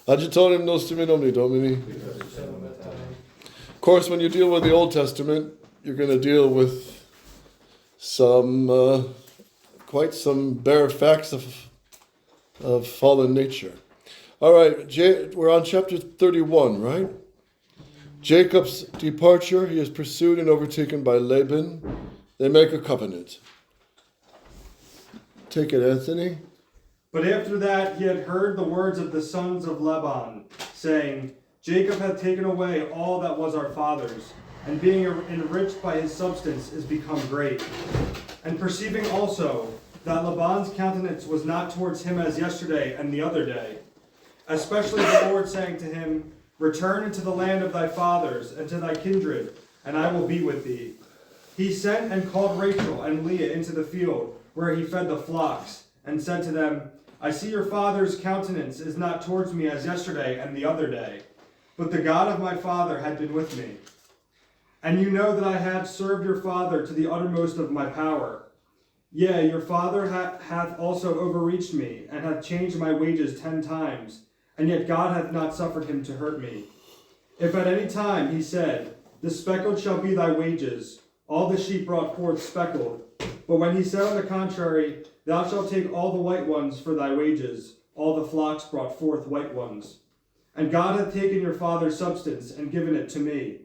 Agitonem nostrum in nomine Domini. Of course, when you deal with the Old Testament, you're going to deal with quite some bare facts of fallen nature. All right, we're on chapter 31, right? Jacob's departure. He is pursued and overtaken by Laban. They make a covenant. Take it, Anthony. But after that he had heard the words of the sons of Laban, saying, Jacob hath taken away all that was our father's, and being enriched by his substance is become great. And perceiving also that Laban's countenance was not towards him as yesterday and the other day, especially the Lord saying to him, Return into the land of thy fathers and to thy kindred, and I will be with thee. He sent and called Rachel and Leah into the field where he fed the flocks, and said to them, I see your father's countenance is not towards me as yesterday and the other day, but the God of my father had been with me. And you know that I have served your father to the uttermost of my power. Yea, your father hath also overreached me, and hath changed my wages 10 times, and yet God hath not suffered him to hurt me. If at any time he said, The speckled shall be thy wages, all the sheep brought forth speckled. But when he said on the contrary, Thou shalt take all the white ones for thy wages, all the flocks brought forth white ones. And God hath taken your father's substance and given it to me.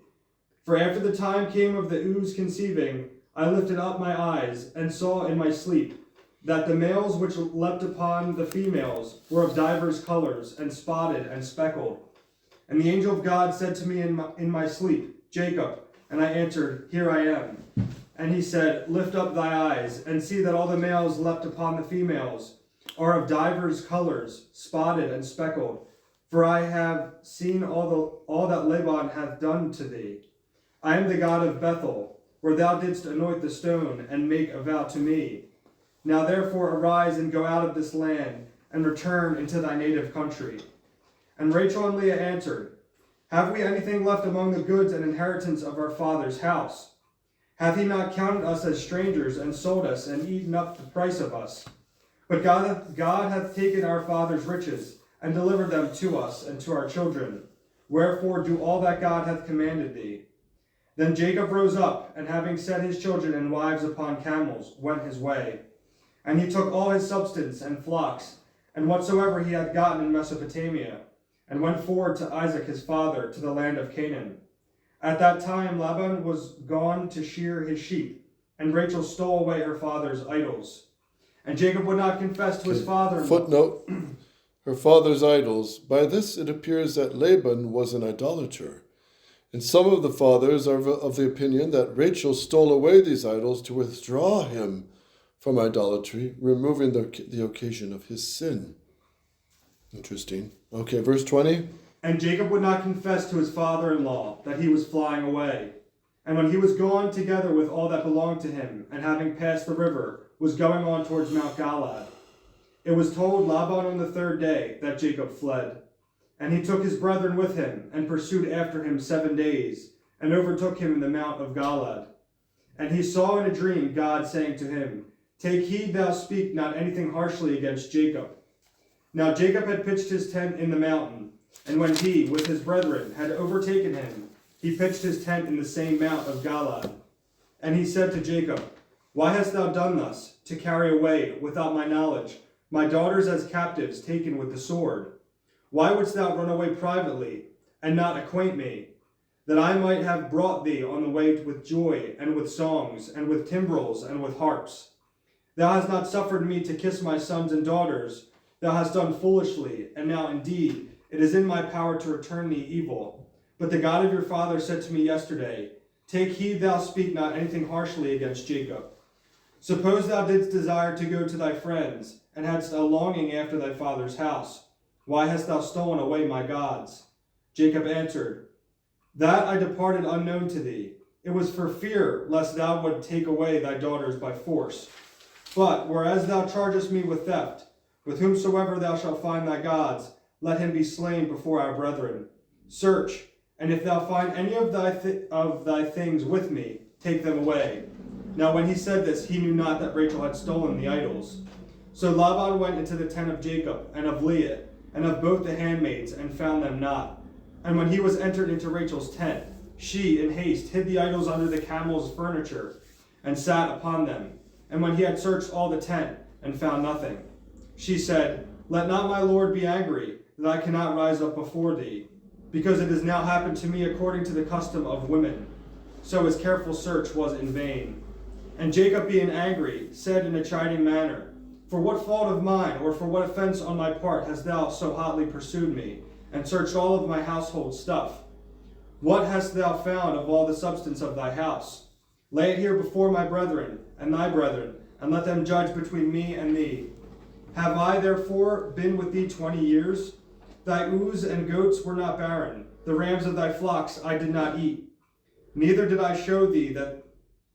For after the time came of the ewes conceiving, I lifted up my eyes, and saw in my sleep, that the males which leapt upon the females were of divers colors, and spotted and speckled. And the angel of God said to me in my sleep, Jacob. And I answered, Here I am. And he said, Lift up thy eyes, and see that all the males leapt upon the females are of divers colors, spotted and speckled. For I have seen all that Laban hath done to thee. I am the God of Bethel, where thou didst anoint the stone, and make a vow to me. Now therefore arise and go out of this land, and return into thy native country. And Rachel and Leah answered, Have we anything left among the goods and inheritance of our father's house? Hath he not counted us as strangers, and sold us, and eaten up the price of us? But God hath taken our father's riches, and delivered them to us and to our children. Wherefore do all that God hath commanded thee. Then Jacob rose up, and having set his children and wives upon camels, went his way. And he took all his substance and flocks, and whatsoever he had gotten in Mesopotamia, and went forward to Isaac his father, to the land of Canaan. At that time Laban was gone to shear his sheep, and Rachel stole away her father's idols. And Jacob would not confess to his father. Footnote, her father's idols. By this it appears that Laban was an idolater. And some of the fathers are of the opinion that Rachel stole away these idols to withdraw him from idolatry, removing the occasion of his sin. Interesting. Okay, verse 20. And Jacob would not confess to his father-in-law that he was flying away. And when he was gone together with all that belonged to him, and having passed the river, was going on towards Mount Galaad, it was told Laban on the 3rd day that Jacob fled. And he took his brethren with him, and pursued after him 7 days, and overtook him in the Mount of Galaad. And he saw in a dream God saying to him, Take heed thou speak not anything harshly against Jacob. Now Jacob had pitched his tent in the mountain, and when he, with his brethren, had overtaken him, he pitched his tent in the same Mount of Galaad. And he said to Jacob, Why hast thou done thus, to carry away, without my knowledge, my daughters as captives taken with the sword? Why wouldst thou run away privately, and not acquaint me, that I might have brought thee on the way with joy, and with songs, and with timbrels, and with harps? Thou hast not suffered me to kiss my sons and daughters. Thou hast done foolishly, and now indeed it is in my power to return thee evil. But the God of your father said to me yesterday, Take heed thou speak not anything harshly against Jacob. Suppose thou didst desire to go to thy friends, and hadst a longing after thy father's house. Why hast thou stolen away my gods? Jacob answered, That I departed unknown to thee. It was for fear lest thou would take away thy daughters by force. But whereas thou chargest me with theft, with whomsoever thou shalt find thy gods, let him be slain before our brethren. Search, and if thou find any of thy things with me, take them away. Now when he said this, he knew not that Rachel had stolen the idols. So Laban went into the tent of Jacob and of Leah, and of both the handmaids, and found them not. And when he was entered into Rachel's tent, she, in haste, hid the idols under the camel's furniture, and sat upon them. And when he had searched all the tent, and found nothing, she said, Let not my Lord be angry, that I cannot rise up before thee, because it has now happened to me according to the custom of women. So his careful search was in vain. And Jacob, being angry, said in a chiding manner, For what fault of mine, or for what offense on my part, hast thou so hotly pursued me, and searched all of my household stuff? What hast thou found of all the substance of thy house? Lay it here before my brethren, and thy brethren, and let them judge between me and thee. Have I therefore been with thee 20 years? Thy ewes and goats were not barren, the rams of thy flocks I did not eat. Neither did I show thee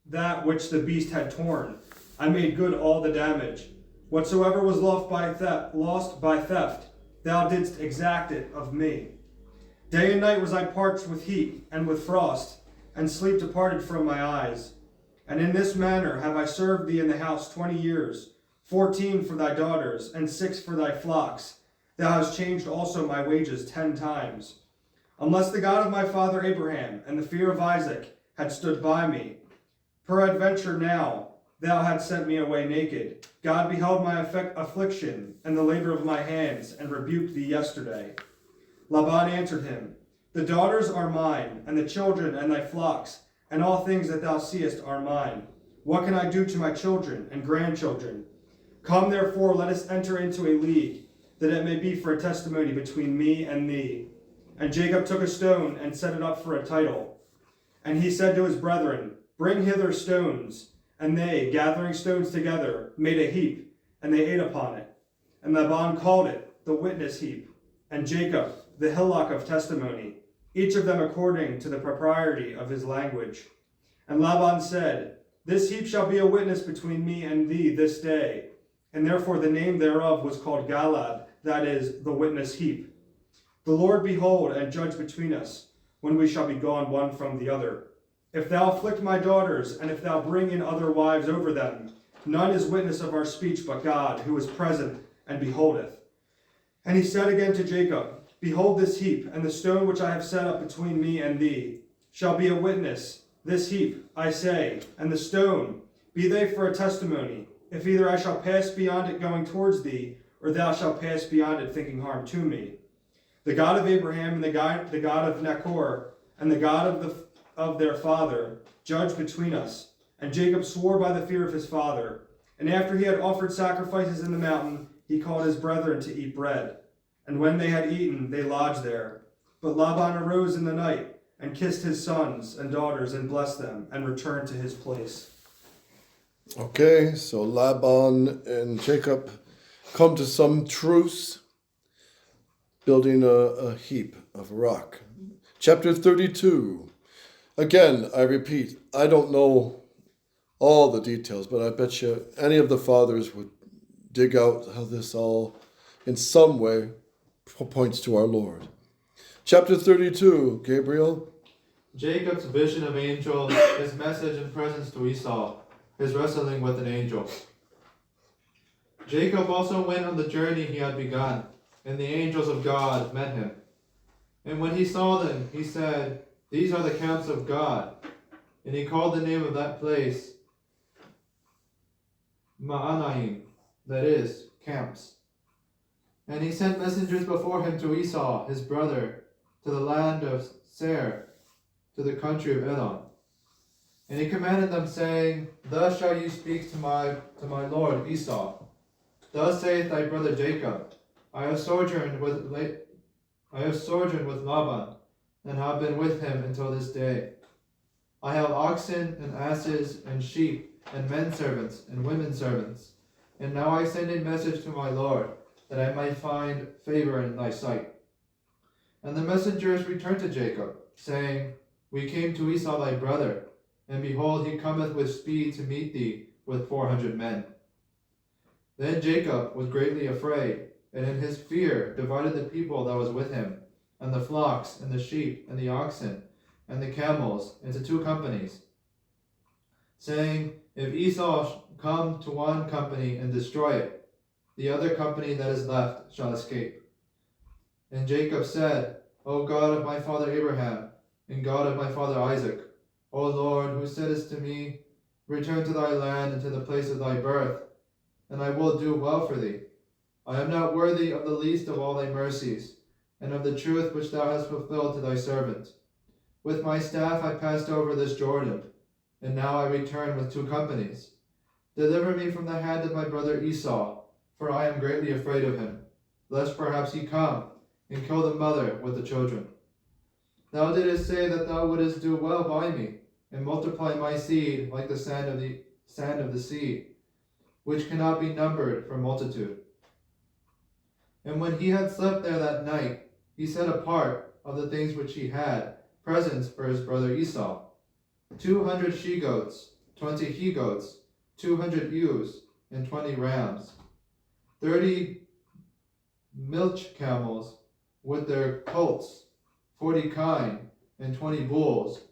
that which the beast had torn. I made good all the damage. Whatsoever was lost by theft, thou didst exact it of me. Day and night was I parched with heat and with frost, and sleep departed from my eyes. And in this manner have I served thee in the house 20 years, 14 for thy daughters, and 6 for thy flocks. Thou hast changed also my wages 10 times. Unless the God of my father Abraham and the fear of Isaac had stood by me, peradventure now thou hadst sent me away naked. God beheld my affliction and the labor of my hands, and rebuked thee yesterday. Laban answered him, The daughters are mine, and the children and thy flocks, and all things that thou seest are mine. What can I do to my children and grandchildren? Come therefore, let us enter into a league, that it may be for a testimony between me and thee. And Jacob took a stone and set it up for a title. And he said to his brethren, Bring hither stones. And they, gathering stones together, made a heap, and they ate upon it. And Laban called it the witness heap, and Jacob the hillock of testimony, each of them according to the propriety of his language. And Laban said, This heap shall be a witness between me and thee this day. And therefore the name thereof was called Galad, that is, the witness heap. The Lord behold and judge between us, when we shall be gone one from the other. If thou afflict my daughters, and if thou bring in other wives over them, none is witness of our speech but God, who is present and beholdeth. And he said again to Jacob, Behold this heap, and the stone which I have set up between me and thee, shall be a witness. This heap, I say, and the stone, be they for a testimony, if either I shall pass beyond it going towards thee, or thou shalt pass beyond it thinking harm to me. The God of Abraham and the God of Nachor, and the God of their father, judge between us. And Jacob swore by the fear of his father. And after he had offered sacrifices in the mountain, he called his brethren to eat bread. And when they had eaten, they lodged there. But Laban arose in the night, and kissed his sons and daughters, and blessed them, and returned to his place. Okay, so Laban and Jacob come to some truce, building a heap of rock. Chapter 32. Again, I repeat, I don't know all the details, but I bet you any of the fathers would dig out how this all, in some way, points to our Lord. Chapter 32, Gabriel. Jacob's vision of angels, his message and presence to Esau, his wrestling with an angel. Jacob also went on the journey he had begun, and the angels of God met him. And when he saw them, he said, These are the camps of God. And he called the name of that place Ma'anaim, that is, camps. And he sent messengers before him to Esau, his brother, to the land of Seir, to the country of Edom. And he commanded them, saying, Thus shall you speak to my lord Esau. Thus saith thy brother Jacob, I have sojourned with Laban, and have been with him until this day. I have oxen and asses and sheep and men servants and women servants. And now I send a message to my lord, that I might find favor in thy sight. And the messengers returned to Jacob, saying, We came to Esau thy brother, and behold, he cometh with speed to meet thee with 400 men. Then Jacob was greatly afraid, and in his fear divided the people that was with him, and the flocks, and the sheep, and the oxen, and the camels, into 2 companies, saying, If Esau come to one company and destroy it, the other company that is left shall escape. And Jacob said, O God of my father Abraham, and God of my father Isaac, O Lord, who saidst to me, Return to thy land and to the place of thy birth, and I will do well for thee. I am not worthy of the least of all thy mercies, and of the truth which thou hast fulfilled to thy servant. With my staff I passed over this Jordan, and now I return with 2 companies. Deliver me from the hand of my brother Esau, for I am greatly afraid of him, lest perhaps he come and kill the mother with the children. Thou didst say that thou wouldest do well by me, and multiply my seed like the sand of the sea, which cannot be numbered for multitude. And when he had slept there that night, he set apart of the things which he had presents for his brother Esau, 200 she-goats, 20 he-goats, 200 ewes, and 20 rams, 30 milch camels with their colts, 40 kine, and 20 bulls,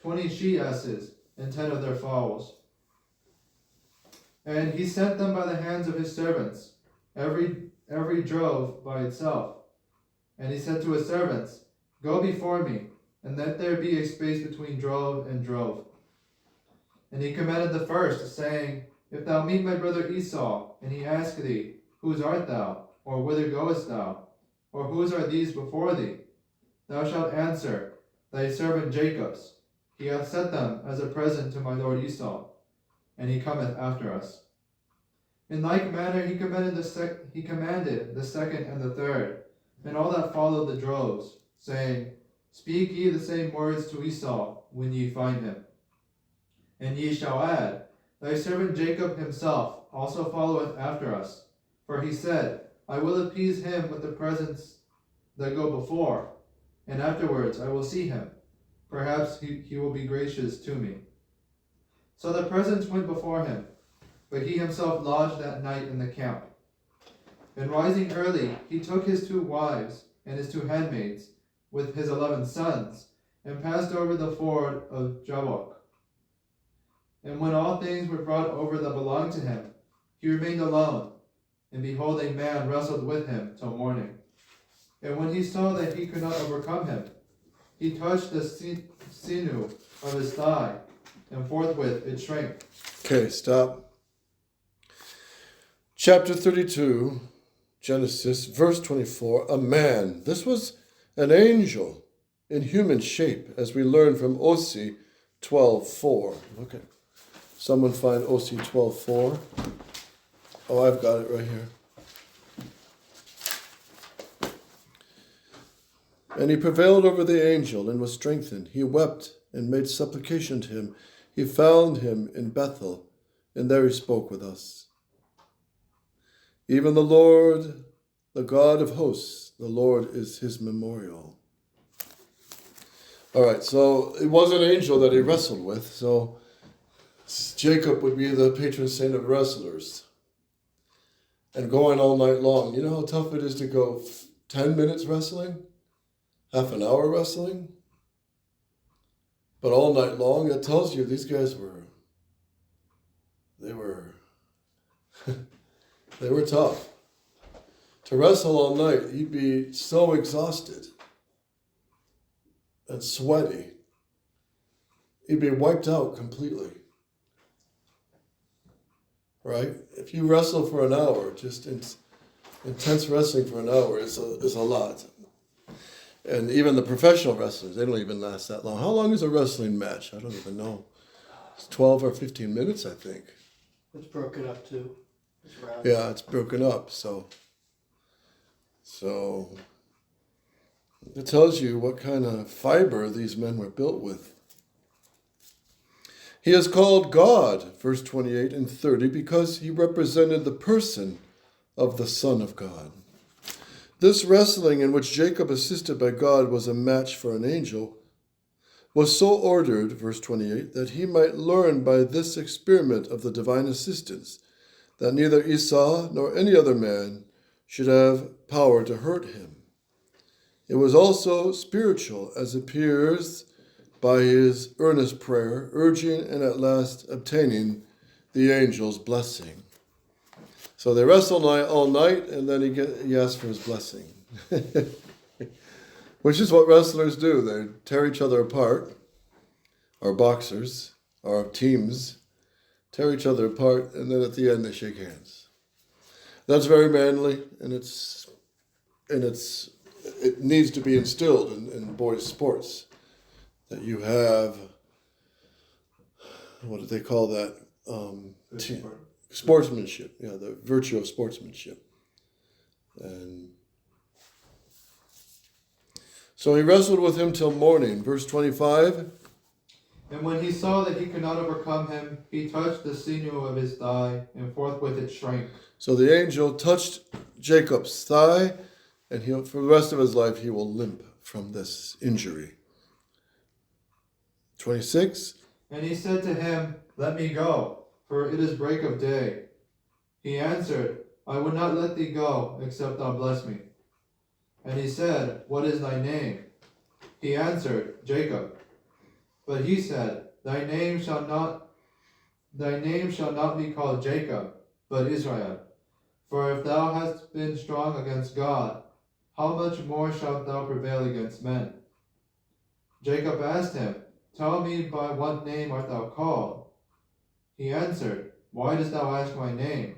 20 she-asses, and 10 of their fowls. And he sent them by the hands of his servants, every drove by itself. And he said to his servants, Go before me, and let there be a space between drove and drove. And he commanded the first, saying, If thou meet my brother Esau, and he ask thee, Whose art thou? Or whither goest thou? Or whose are these before thee? Thou shalt answer, Thy servant Jacob's. He hath set them as a present to my lord Esau, and he cometh after us. In like manner he commanded the second and the third, and all that followed the droves, saying, Speak ye the same words to Esau when ye find him. And ye shall add, Thy servant Jacob himself also followeth after us. For he said, I will appease him with the presents that go before, and afterwards I will see him. Perhaps he will be gracious to me. So the presents went before him, but he himself lodged that night in the camp. And rising early, he took his 2 wives and his 2 handmaids, with his 11 sons, and passed over the ford of Jabbok. And when all things were brought over that belonged to him, he remained alone, and behold, a man wrestled with him till morning. And when he saw that he could not overcome him, he touched the sinew of his thigh, and forthwith it shrank. Okay, stop. Chapter 32, Genesis, verse 24, a man. This was an angel in human shape, as we learn from O.C. 12:4. Look at, someone find O.C. 12:4. Oh, I've got it right here. And he prevailed over the angel and was strengthened. He wept and made supplication to him. He found him in Bethel, and there he spoke with us. Even the Lord, the God of hosts, the Lord is his memorial. All right, so it was an angel that he wrestled with. So Jacob would be the patron saint of wrestlers. And going all night long. You know how tough it is to go 10 minutes wrestling? Half an hour wrestling? But all night long, it tells you these guys they were tough. To wrestle all night, you'd be so exhausted and sweaty. You'd be wiped out completely. Right? If you wrestle for an hour, just intense wrestling for an hour is a lot. And even the professional wrestlers, they don't even last that long. How long is a wrestling match? I don't even know. It's 12 or 15 minutes, I think. It's broken up too. Yeah, it's broken up. So it tells you what kind of fiber these men were built with. He is called God, verse 28 and 30, because he represented the person of the Son of God. This wrestling in which Jacob, assisted by God, was a match for an angel, was so ordered, verse 28, that he might learn by this experiment of the divine assistance that neither Esau nor any other man should have power to hurt him. It was also spiritual, as appears by his earnest prayer, urging and at last obtaining the angel's blessing. So they wrestled all night, and then he asked for his blessing. Which is what wrestlers do. They tear each other apart, or boxers, or teams, tear each other apart, and then at the end they shake hands. That's very manly, and it needs to be instilled in boys' sports. That you have, what do they call that? Sportsmanship. Yeah, the virtue of sportsmanship. And so he wrestled with him till morning. Verse 25. And when he saw that he could not overcome him, he touched the sinew of his thigh, and forthwith it shrank. So the angel touched Jacob's thigh, and for the rest of his life he will limp from this injury. 26. And he said to him, Let me go, for it is break of day. He answered, I would not let thee go, except thou bless me. And he said, What is thy name? He answered, Jacob. But he said, Thy name shall not be called Jacob, but Israel. For if thou hast been strong against God, how much more shalt thou prevail against men? Jacob asked him, Tell me by what name art thou called? He answered, Why dost thou ask my name?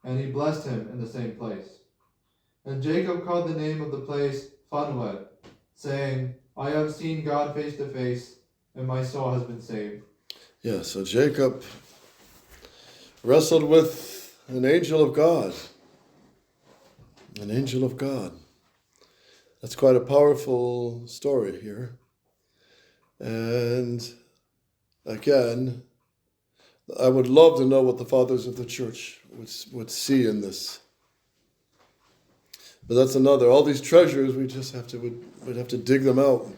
And he blessed him in the same place. And Jacob called the name of the place Phanuel, saying, I have seen God face to face, and my soul has been saved. Yeah, so Jacob wrestled with an angel of God. An angel of God. That's quite a powerful story here. And again, I would love to know what the fathers of the church would see in this. But that's another. All these treasures, we'd have to dig them out.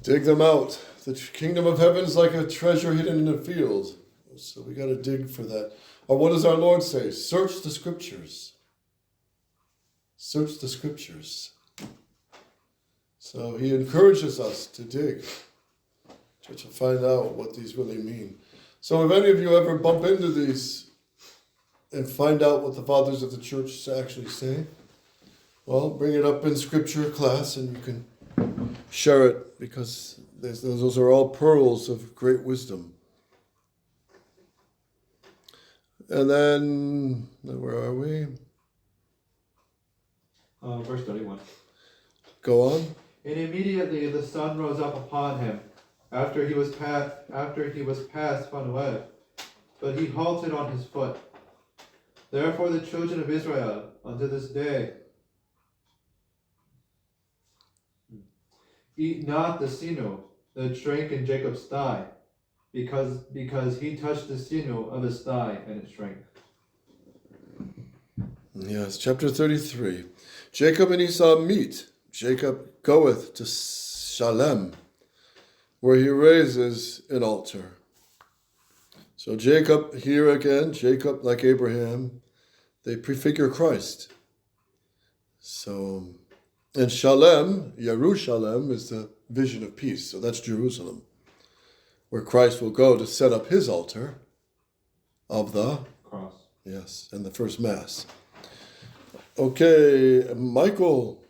Dig them out. The kingdom of heaven is like a treasure hidden in a field. So we got to dig for that. Or what does our Lord say? Search the scriptures. Search the scriptures. So he encourages us to dig, to find out what these really mean. So if any of you ever bump into these and find out what the fathers of the church actually say, well, bring it up in scripture class and you can share it, because those are all pearls of great wisdom. And then, where are we? Verse 31. Go on. And immediately the sun rose up upon him, after he was past Phanuel, but he halted on his foot. Therefore the children of Israel unto this day eat not the sinew that shrank in Jacob's thigh, because he touched the sinew of his thigh, and it shrank. Yes, chapter 33. Jacob and Esau meet. Jacob goeth to Shalem, where he raises an altar. So Jacob, here again, Jacob, like Abraham, they prefigure Christ. So, and Shalem, Yerushalem, is the vision of peace. So that's Jerusalem, where Christ will go to set up his altar of the Cross. Yes, and the first Mass. Okay, Michael.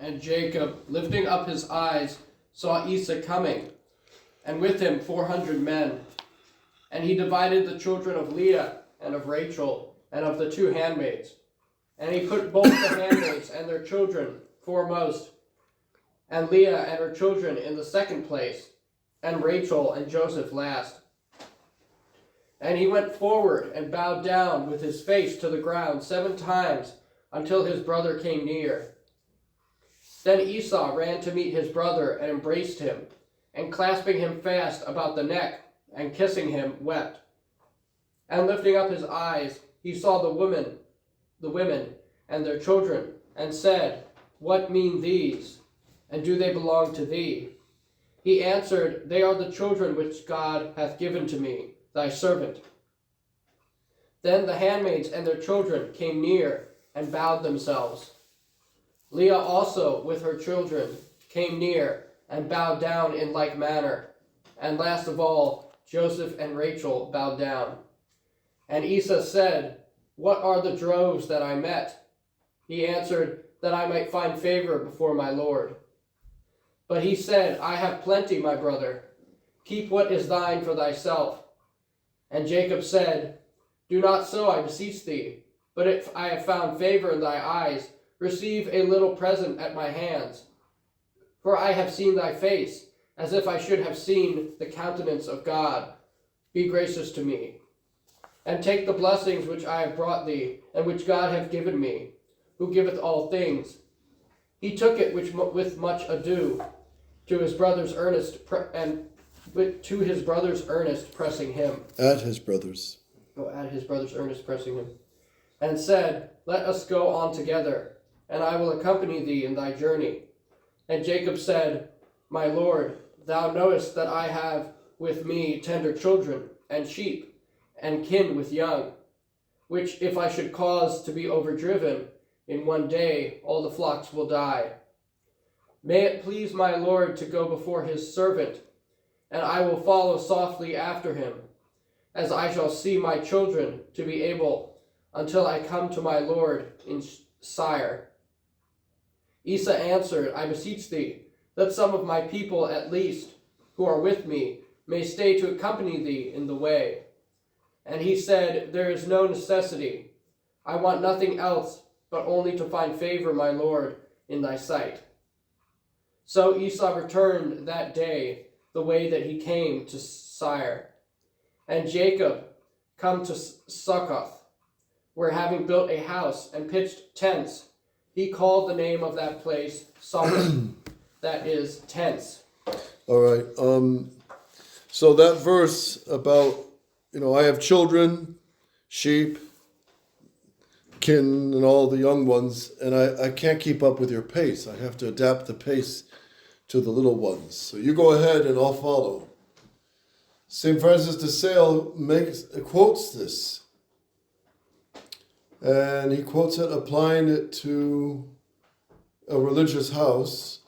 And Jacob, lifting up his eyes, saw Esau coming, and with him 400 men. And he divided the children of Leah and of Rachel and of the 2 handmaids. And he put both the handmaids and their children foremost, and Leah and her children in the second place, and Rachel and Joseph last. And he went forward and bowed down with his face to the ground 7 times until his brother came near. Then Esau ran to meet his brother and embraced him, and clasping him fast about the neck and kissing him, wept. And lifting up his eyes, he saw the women and their children, and said, What mean these? And do they belong to thee? He answered, They are the children which God hath given to me, thy servant. Then the handmaids and their children came near and bowed themselves. Leah also with her children came near and bowed down in like manner. And last of all, Joseph and Rachel bowed down. And Esau said, What are the droves that I met? He answered, that I might find favor before my Lord. But he said, I have plenty, my brother. Keep what is thine for thyself. And Jacob said, Do not so, I beseech thee. But if I have found favor in thy eyes, receive a little present at my hands. For I have seen thy face, as if I should have seen the countenance of God. Be gracious to me. And take the blessings which I have brought thee, and which God hath given me, who giveth all things. He took it with much ado, to his brother's earnest pressing him. At his brother's. At his brother's earnest pressing him. And said, Let us go on together, and I will accompany thee in thy journey. And Jacob said, My Lord, thou knowest that I have with me tender children, and sheep, and kin with young, which if I should cause to be overdriven, in one day all the flocks will die. May it please my Lord to go before his servant, and I will follow softly after him, as I shall see my children to be able, until I come to my Lord in Sire. Esau answered, I beseech thee, that some of my people at least, who are with me, may stay to accompany thee in the way. And he said, There is no necessity. I want nothing else, but only to find favor, my Lord, in thy sight. So Esau returned that day the way that he came to Sire. And Jacob come to Succoth, where having built a house and pitched tents, he called the name of that place Succoth, that is, tents. All right. So that verse about, I have children, sheep, kin, and all the young ones, and I can't keep up with your pace. I have to adapt the pace to the little ones. So you go ahead and I'll follow. St. Francis de Sales quotes this. And he quotes it applying it to a religious house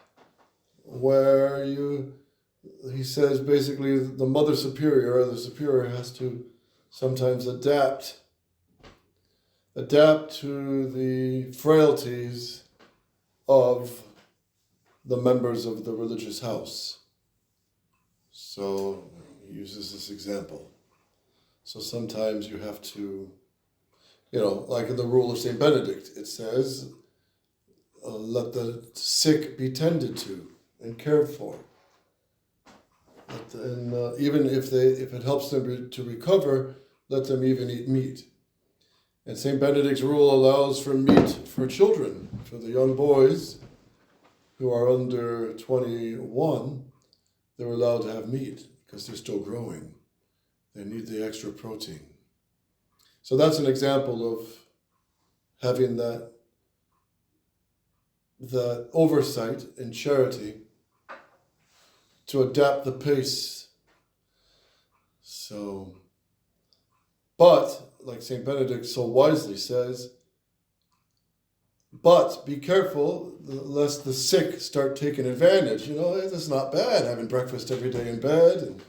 where he says basically the mother superior or the superior has to sometimes adapt to the frailties of the members of the religious house. So he uses this example. So sometimes you have to, like in the rule of St. Benedict, it says, let the sick be tended to and cared for. And even if it helps them to recover, let them even eat meat. And St. Benedict's rule allows for meat for children, for the young boys who are under 21, they're allowed to have meat because they're still growing. They need the extra protein. So that's an example of having that oversight and charity to adapt the pace. So, but, like St. Benedict so wisely says, but be careful lest the sick start taking advantage. It's not bad having breakfast every day in bed, and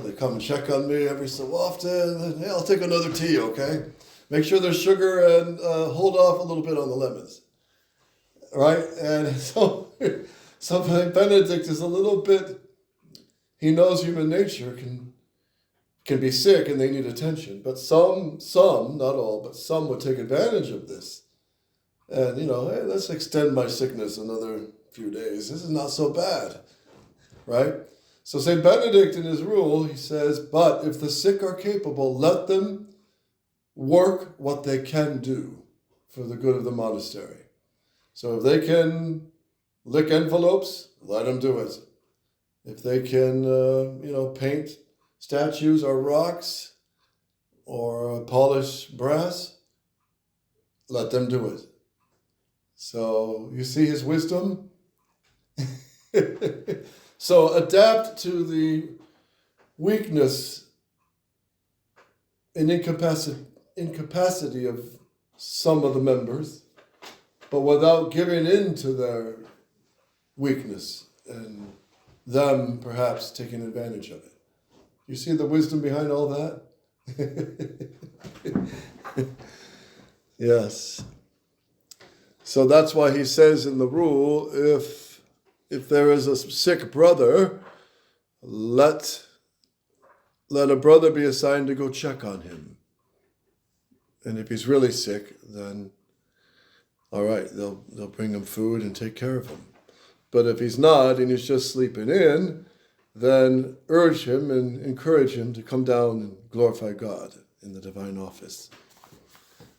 they come and check on me every so often. And, hey, I'll take another tea, okay? Make sure there's sugar and hold off a little bit on the lemons, right? And so Benedict is a little bit. He knows human nature can be sick and they need attention, but some, not all, but some would take advantage of this. And, hey, let's extend my sickness another few days. This is not so bad, right? So St. Benedict in his rule, he says, but if the sick are capable, let them work what they can do for the good of the monastery. So if they can lick envelopes, let them do it. If they can, paint statues or rocks or polish brass, let them do it. So you see his wisdom? So adapt to the weakness and incapacity of some of the members, but without giving in to their weakness and them perhaps taking advantage of it. You see the wisdom behind all that? Yes. So that's why he says in the rule, if there is a sick brother, let a brother be assigned to go check on him. And if he's really sick, then all right, they'll bring him food and take care of him. But if he's not and he's just sleeping in, then urge him and encourage him to come down and glorify God in the divine office.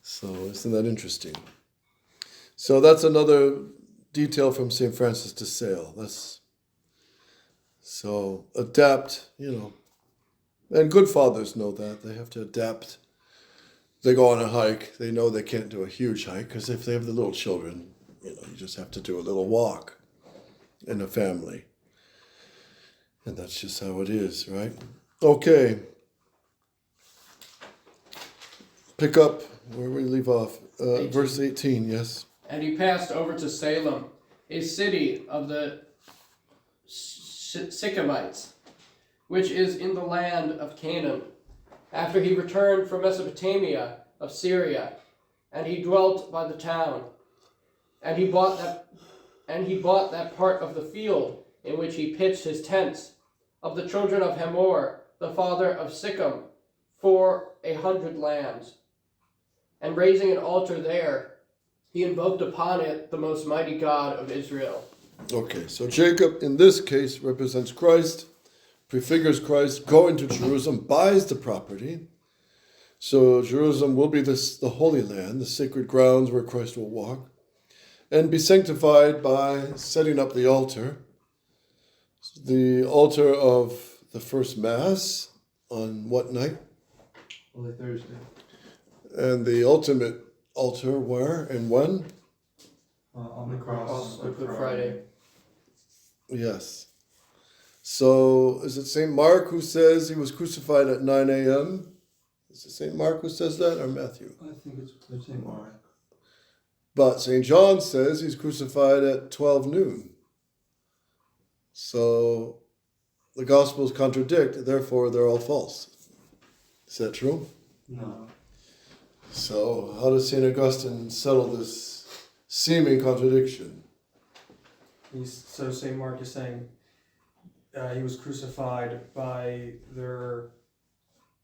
So isn't that interesting? So that's another detail from St. Francis de Sales. So adapt, and good fathers know that. They have to adapt. They go on a hike. They know they can't do a huge hike because if they have the little children, you just have to do a little walk in a family. And that's just how it is, right? Okay. Pick up where we leave off. Verse 18, yes. And he passed over to Salem, a city of the Sychemites, which is in the land of Canaan, after he returned from Mesopotamia of Syria, and he dwelt by the town. And he bought that part of the field in which he pitched his tents, of the children of Hamor, the father of Sichem, for 100 lambs. And raising an altar there, he invoked upon it the most mighty God of Israel. Okay, so Jacob in this case represents Christ, prefigures Christ, going to Jerusalem, buys the property. So Jerusalem will be the Holy Land, the sacred grounds where Christ will walk, and be sanctified by setting up the altar of the first Mass on what night? Holy Thursday. And the ultimate altar where and when? On the cross. On Good Friday. Yes. So is it St. Mark who says he was crucified at 9 a.m.? Is it St. Mark who says that or Matthew? I think it's St. Mark. But St. John says he's crucified at 12 noon. So the Gospels contradict, therefore they're all false. Is that true? No. So how does St. Augustine settle this seeming contradiction? So St. Mark is saying he was crucified by their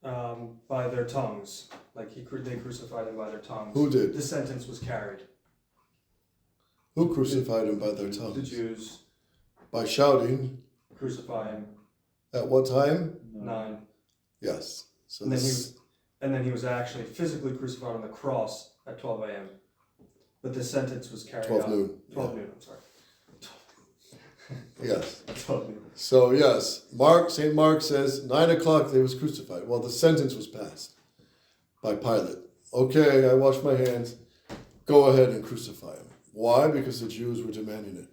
tongues. Like they crucified him by their tongues. Who did? The sentence was carried. Who crucified him by their tongues? The Jews By shouting. crucify him. At what time? 9. Yes. So And then he was actually physically crucified on the cross at 12 a.m. But the sentence was carried 12 out. noon. 12 noon, I'm sorry. Yes. 12 noon. So yes, St. Mark says 9 o'clock they was crucified. Well, the sentence was passed by Pilate. Okay, I washed my hands. Go ahead and crucify him. Why? Because the Jews were demanding it.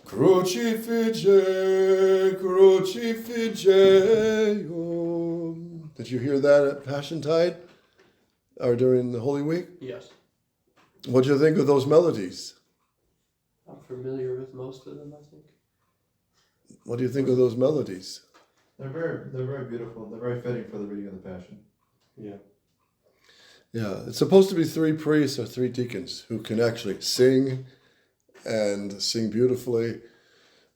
Crucifige, crucifige. Did you hear that at Passiontide or during the Holy Week? Yes. What do you think of those melodies? I'm familiar with most of them, I think. What do you think of those melodies? They're very beautiful. They're very fitting for the reading of the Passion. Yeah. Yeah, it's supposed to be 3 priests or 3 deacons who can actually sing and sing beautifully,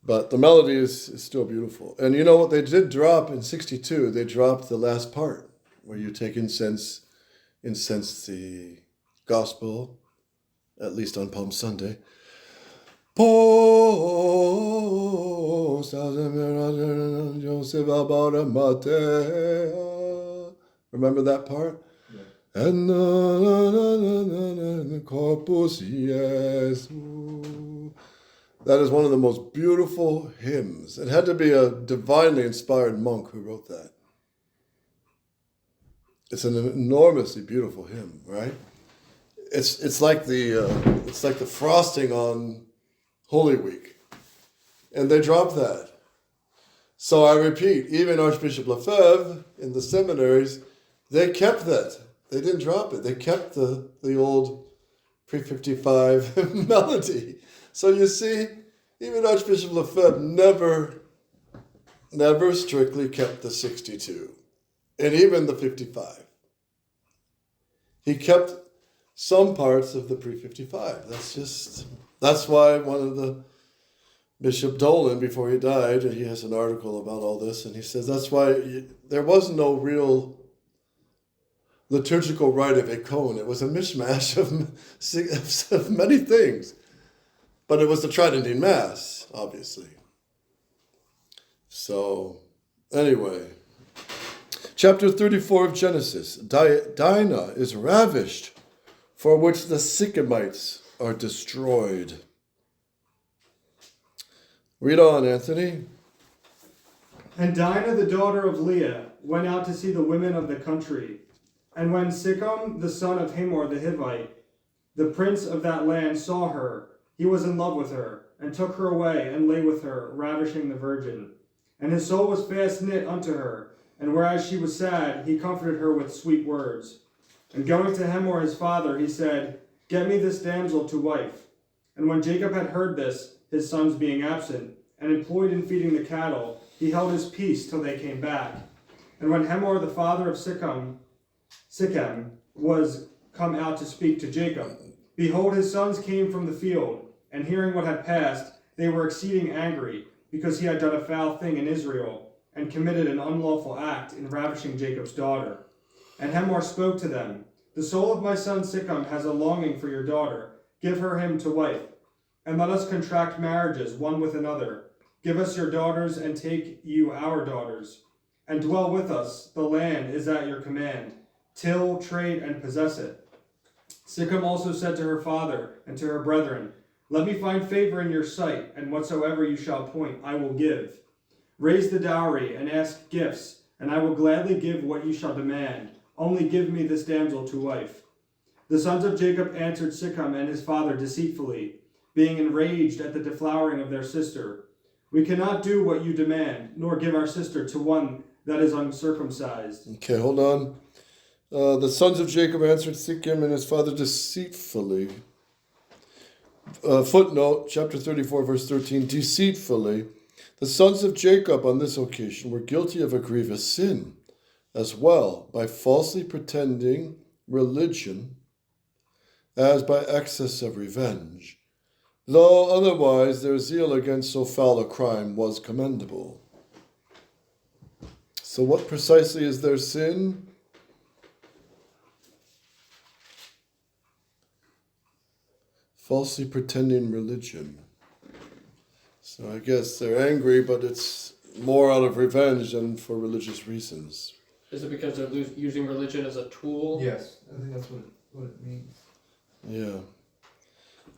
but the melody is still beautiful. And you know what they did drop in 62? They dropped the last part where you take incense the gospel, at least on Palm Sunday. Remember that part? And the corpus Jesu. That is one of the most beautiful hymns. It had to be a divinely inspired monk who wrote that. It's an enormously beautiful hymn, right? It's like the frosting on Holy Week, and they dropped that. So I repeat, even Archbishop Lefebvre in the seminaries, they kept that. They didn't drop it. They kept the old pre-55 melody. So you see, even Archbishop Lefebvre never strictly kept the 62, and even the 55. He kept some parts of the pre-55. That's why one of the Bishop Dolan, before he died, he has an article about all this, and he says that's why there was no real liturgical rite of Icon. It was a mishmash of many things. But it was the Tridentine Mass, obviously. So, anyway. Chapter 34 of Genesis. Dinah is ravished, for which the Sychemites are destroyed. Read on, Anthony. And Dinah, the daughter of Leah, went out to see the women of the country. And when Sichem, the son of Hamor the Hivite, the prince of that land, saw her, he was in love with her, and took her away, and lay with her, ravishing the virgin. And his soul was fast knit unto her, and whereas she was sad, he comforted her with sweet words. And going to Hamor his father, he said, Get me this damsel to wife. And when Jacob had heard this, his sons being absent, and employed in feeding the cattle, he held his peace till they came back. And when Hamor the father of Sichem was come out to speak to Jacob, behold, his sons came from the field, and hearing what had passed, they were exceeding angry, because he had done a foul thing in Israel, and committed an unlawful act in ravishing Jacob's daughter. And Hamor spoke to them, The soul of my son Sichem has a longing for your daughter. Give her him to wife, and let us contract marriages one with another. Give us your daughters, and take you our daughters, and dwell with us. The land is at your command. Till, trade, and possess it. Sichem also said to her father and to her brethren, Let me find favor in your sight, and whatsoever you shall appoint, I will give. Raise the dowry, and ask gifts, and I will gladly give what you shall demand. Only give me this damsel to wife. The sons of Jacob answered Sichem and his father deceitfully, being enraged at the deflowering of their sister. We cannot do what you demand, nor give our sister to one that is uncircumcised. Okay, hold on. The sons of Jacob answered Sichem and his father deceitfully. Footnote, chapter 34, verse 13, deceitfully. The sons of Jacob on this occasion were guilty of a grievous sin as well, by falsely pretending religion as by excess of revenge, though otherwise their zeal against so foul a crime was commendable. So what precisely is their sin? Falsely pretending religion. So I guess they're angry, but it's more out of revenge than for religious reasons. Is it because they're using religion as a tool? Yes, I think that's what it means. Yeah.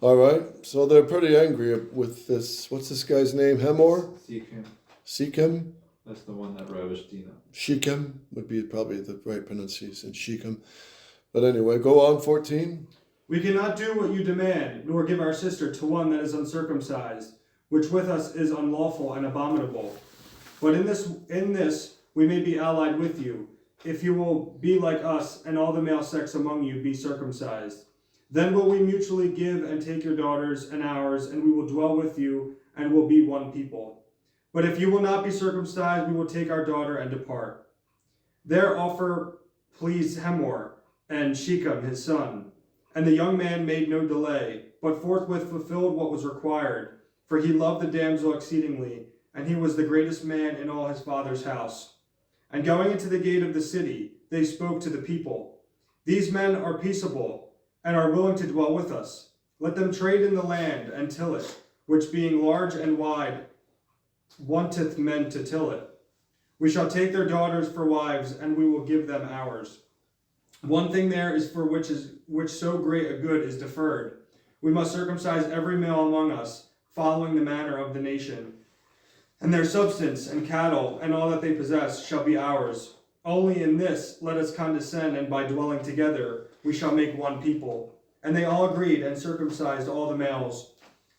All right. So they're pretty angry with this. What's this guy's name? Hamor? Sichem. Sichem? That's the one that ravished Dinah. Shechem would be probably the right pronunciation. Shechem. But anyway, go on, 14. We cannot do what you demand, nor give our sister to one that is uncircumcised, which with us is unlawful and abominable. But in this we may be allied with you, if you will be like us, and all the male sex among you be circumcised. Then will we mutually give and take your daughters and ours, and we will dwell with you, and will be one people. But if you will not be circumcised, we will take our daughter and depart. Their offer pleased Hamor and Shechem his son. And the young man made no delay, but forthwith fulfilled what was required, for he loved the damsel exceedingly, and he was the greatest man in all his father's house. And going into the gate of the city, they spoke to the people, These men are peaceable, and are willing to dwell with us. Let them trade in the land and till it, which being large and wide, wanteth men to till it. We shall take their daughters for wives, and we will give them ours. One thing there is for which so great a good is deferred. We must circumcise every male among us, following the manner of the nation. And their substance and cattle and all that they possess shall be ours. Only in this let us condescend, and by dwelling together we shall make one people. And they all agreed and circumcised all the males.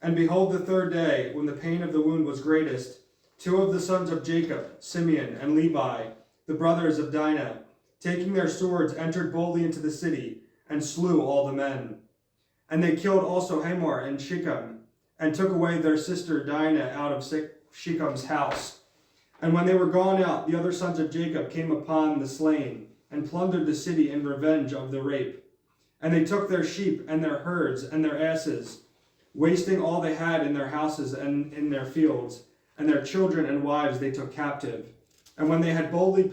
And behold, the third day, when the pain of the wound was greatest, 2 of the sons of Jacob, Simeon and Levi, the brothers of Dinah, taking their swords, entered boldly into the city, and slew all the men. And they killed also Hamor and Shechem, and took away their sister Dinah out of Shechem's house. And when they were gone out, the other sons of Jacob came upon the slain, and plundered the city in revenge of the rape. And they took their sheep and their herds and their asses, wasting all they had in their houses and in their fields, and their children and wives they took captive. And when they had boldly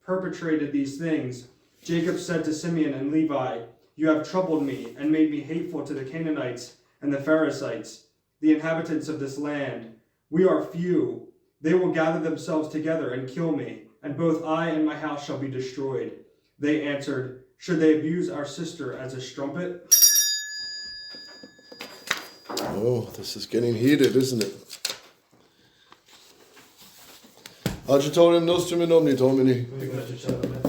perpetrated these things, Jacob said to Simeon and Levi, "You have troubled me and made me hateful to the Canaanites and the Perizzites, the inhabitants of this land. We are few. They will gather themselves together and kill me, and both I and my house shall be destroyed." They answered, "Should they abuse our sister as a strumpet?" Oh, this is getting heated, isn't it? Agitatorem nostrum in nomine Domini. We go to